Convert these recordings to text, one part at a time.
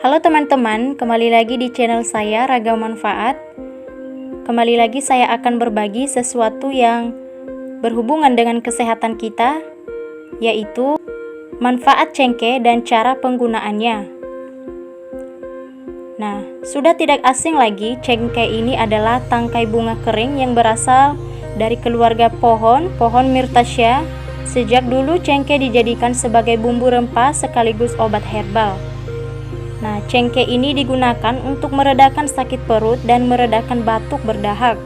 Halo teman-teman, kembali lagi di channel saya Ragam Manfaat. Kembali lagi saya akan berbagi sesuatu yang berhubungan dengan kesehatan kita, yaitu manfaat cengkeh dan cara penggunaannya. Nah, sudah tidak asing lagi, cengkeh ini adalah tangkai bunga kering yang berasal dari keluarga pohon Myrtaceae. Sejak dulu cengkeh dijadikan sebagai bumbu rempah sekaligus obat herbal. Nah, cengkeh ini digunakan untuk meredakan sakit perut dan meredakan batuk berdahak.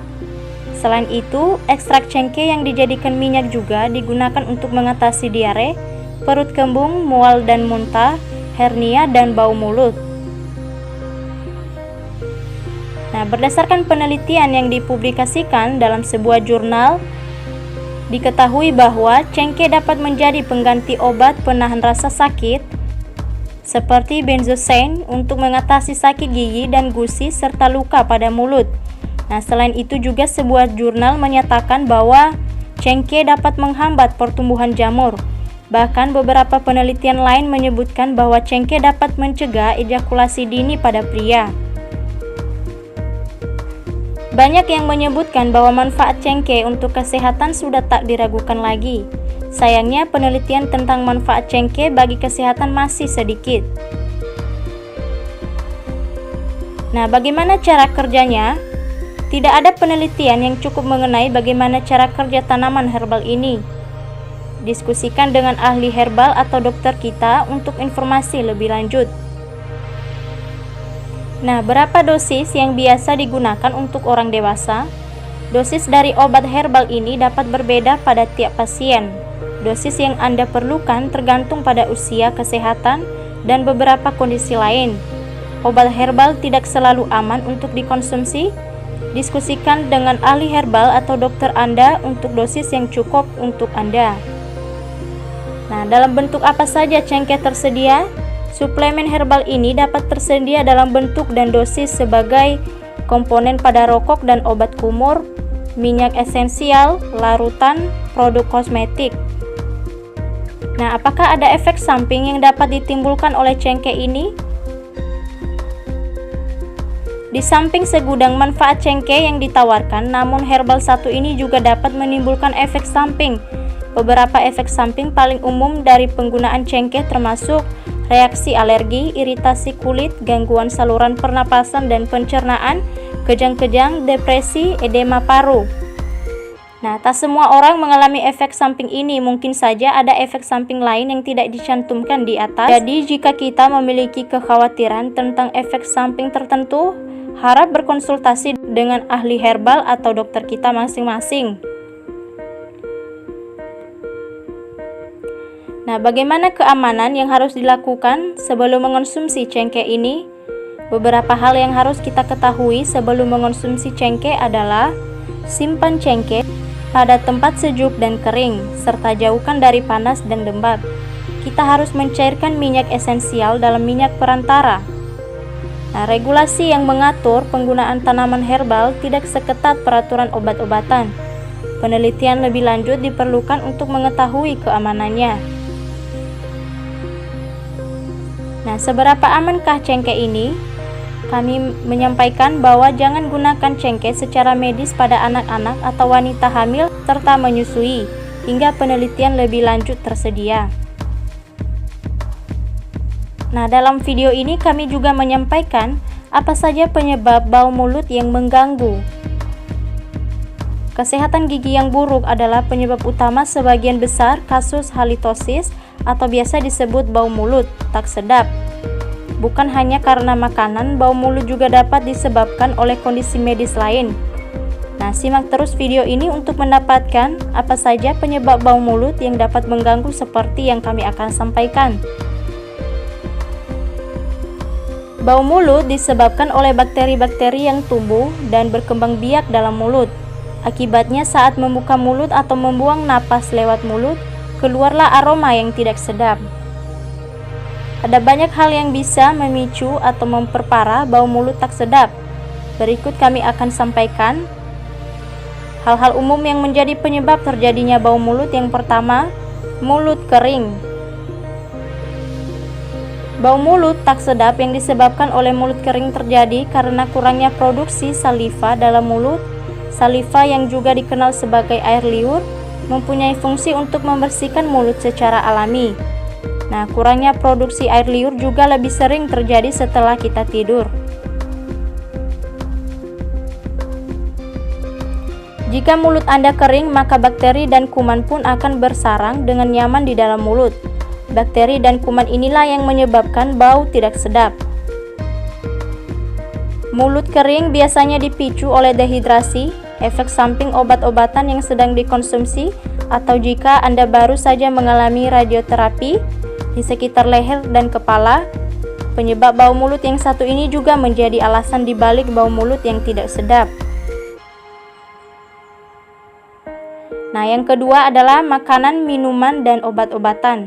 Selain itu, ekstrak cengkeh yang dijadikan minyak juga digunakan untuk mengatasi diare, perut kembung, mual dan muntah, hernia, dan bau mulut. Nah, berdasarkan penelitian yang dipublikasikan dalam sebuah jurnal, diketahui bahwa cengkeh dapat menjadi pengganti obat penahan rasa sakit seperti benzocaine untuk mengatasi sakit gigi dan gusi serta luka pada mulut. Nah, selain itu juga sebuah jurnal menyatakan bahwa cengkeh dapat menghambat pertumbuhan jamur. Bahkan beberapa penelitian lain menyebutkan bahwa cengkeh dapat mencegah ejakulasi dini pada pria. Banyak yang menyebutkan bahwa manfaat cengkeh untuk kesehatan sudah tak diragukan lagi. Sayangnya penelitian tentang manfaat cengkeh bagi kesehatan masih sedikit. Nah, bagaimana cara kerjanya? Tidak ada penelitian yang cukup mengenai bagaimana cara kerja tanaman herbal ini. Diskusikan dengan ahli herbal atau dokter kita untuk informasi lebih lanjut. Nah, berapa dosis yang biasa digunakan untuk orang dewasa? Dosis dari obat herbal ini dapat berbeda pada tiap pasien. Dosis yang Anda perlukan tergantung pada usia, kesehatan, dan beberapa kondisi lain. Obat herbal tidak selalu aman untuk dikonsumsi. Diskusikan dengan ahli herbal atau dokter Anda untuk dosis yang cukup untuk Anda. Nah, dalam bentuk apa saja cengkeh tersedia? Suplemen herbal ini dapat tersedia dalam bentuk dan dosis sebagai komponen pada rokok dan obat kumur, minyak esensial, larutan, produk kosmetik. Nah, apakah ada efek samping yang dapat ditimbulkan oleh cengkeh ini? Di samping segudang manfaat cengkeh yang ditawarkan, namun herbal satu ini juga dapat menimbulkan efek samping. Beberapa efek samping paling umum dari penggunaan cengkeh termasuk reaksi alergi, iritasi kulit, gangguan saluran pernapasan dan pencernaan, kejang-kejang, depresi, edema paru. Nah, tak semua orang mengalami efek samping ini, mungkin saja ada efek samping lain yang tidak dicantumkan di atas. Jadi, jika kita memiliki kekhawatiran tentang efek samping tertentu, harap berkonsultasi dengan ahli herbal atau dokter kita masing-masing. Nah, bagaimana keamanan yang harus dilakukan sebelum mengonsumsi cengkeh ini? Beberapa hal yang harus kita ketahui sebelum mengonsumsi cengkeh adalah simpan cengkeh pada tempat sejuk dan kering, serta jauhkan dari panas dan lembab. Kita harus mencairkan minyak esensial dalam minyak perantara. Nah, regulasi yang mengatur penggunaan tanaman herbal tidak seketat peraturan obat-obatan. Penelitian lebih lanjut diperlukan untuk mengetahui keamanannya. Nah, seberapa amankah cengkeh ini? Kami menyampaikan bahwa jangan gunakan cengkeh secara medis pada anak-anak atau wanita hamil serta menyusui, hingga penelitian lebih lanjut tersedia. Nah, dalam video ini kami juga menyampaikan apa saja penyebab bau mulut yang mengganggu. Kesehatan gigi yang buruk adalah penyebab utama sebagian besar kasus halitosis atau biasa disebut bau mulut tak sedap. Bukan hanya karena makanan, bau mulut juga dapat disebabkan oleh kondisi medis lain. Nah, simak terus video ini untuk mendapatkan apa saja penyebab bau mulut yang dapat mengganggu seperti yang kami akan sampaikan. Bau mulut disebabkan oleh bakteri-bakteri yang tumbuh dan berkembang biak dalam mulut. Akibatnya saat membuka mulut atau membuang napas lewat mulut, keluarlah aroma yang tidak sedap. Ada banyak hal yang bisa memicu atau memperparah bau mulut tak sedap. Berikut kami akan sampaikan hal-hal umum yang menjadi penyebab terjadinya bau mulut. Yang pertama, mulut kering. Bau mulut tak sedap yang disebabkan oleh mulut kering terjadi karena kurangnya produksi saliva dalam mulut. Saliva yang juga dikenal sebagai air liur mempunyai fungsi untuk membersihkan mulut secara alami. Nah, kurangnya produksi air liur juga lebih sering terjadi setelah kita tidur. Jika mulut Anda kering, maka bakteri dan kuman pun akan bersarang dengan nyaman di dalam mulut. Bakteri dan kuman inilah yang menyebabkan bau tidak sedap. Mulut kering biasanya dipicu oleh dehidrasi, efek samping obat-obatan yang sedang dikonsumsi, atau jika Anda baru saja mengalami radioterapi di sekitar leher dan kepala. Penyebab bau mulut yang satu ini juga menjadi alasan dibalik bau mulut yang tidak sedap. Nah, yang kedua adalah makanan, minuman, dan obat-obatan.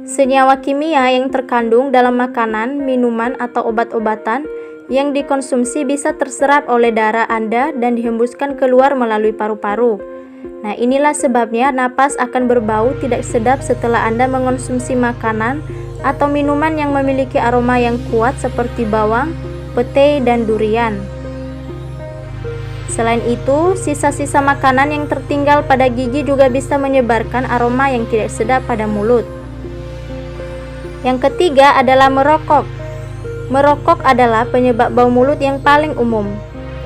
Senyawa kimia yang terkandung dalam makanan, minuman, atau obat-obatan yang dikonsumsi bisa terserap oleh darah Anda dan dihembuskan keluar melalui paru-paru. Nah, inilah sebabnya napas akan berbau tidak sedap setelah Anda mengonsumsi makanan atau minuman yang memiliki aroma yang kuat seperti bawang, pete, dan durian. Selain itu, sisa-sisa makanan yang tertinggal pada gigi juga bisa menyebarkan aroma yang tidak sedap pada mulut. Yang ketiga adalah merokok. Merokok adalah penyebab bau mulut yang paling umum.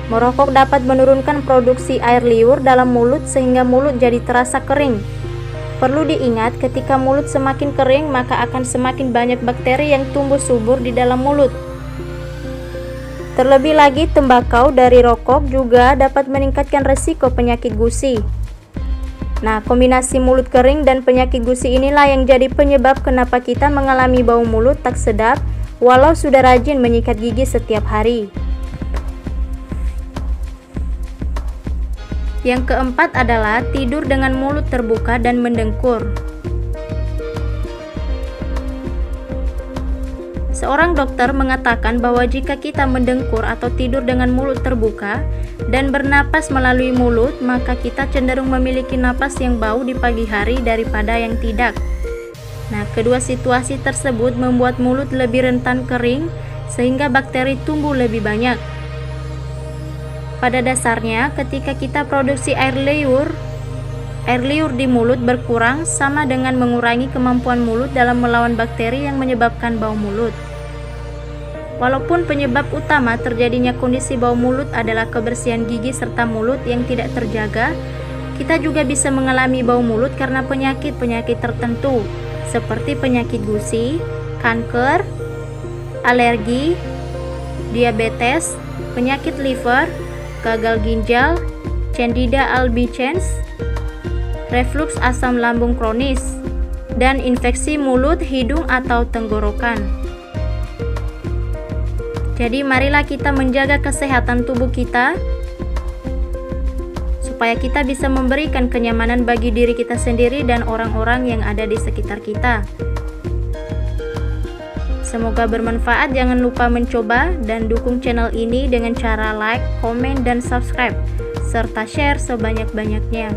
Merokok dapat menurunkan produksi air liur dalam mulut sehingga mulut jadi terasa kering. Perlu diingat, ketika mulut semakin kering, maka akan semakin banyak bakteri yang tumbuh subur di dalam mulut. Terlebih lagi, tembakau dari rokok juga dapat meningkatkan resiko penyakit gusi. Nah, kombinasi mulut kering dan penyakit gusi inilah yang jadi penyebab kenapa kita mengalami bau mulut tak sedap walau sudah rajin menyikat gigi setiap hari. Yang keempat adalah tidur dengan mulut terbuka dan mendengkur. Seorang dokter mengatakan bahwa jika kita mendengkur atau tidur dengan mulut terbuka dan bernapas melalui mulut, maka kita cenderung memiliki napas yang bau di pagi hari daripada yang tidak. Nah, kedua situasi tersebut membuat mulut lebih rentan kering sehingga bakteri tumbuh lebih banyak. Pada dasarnya, ketika kita produksi air liur di mulut berkurang sama dengan mengurangi kemampuan mulut dalam melawan bakteri yang menyebabkan bau mulut. Walaupun penyebab utama terjadinya kondisi bau mulut adalah kebersihan gigi serta mulut yang tidak terjaga, kita juga bisa mengalami bau mulut karena penyakit-penyakit tertentu seperti penyakit gusi, kanker, alergi, diabetes, penyakit liver, gagal ginjal, candida albicans, reflux asam lambung kronis, dan infeksi mulut, hidung, atau tenggorokan. Jadi marilah kita menjaga kesehatan tubuh kita supaya kita bisa memberikan kenyamanan bagi diri kita sendiri dan orang-orang yang ada di sekitar kita. Semoga bermanfaat. Jangan lupa mencoba dan dukung channel ini dengan cara like, komen, dan subscribe serta share sebanyak-banyaknya.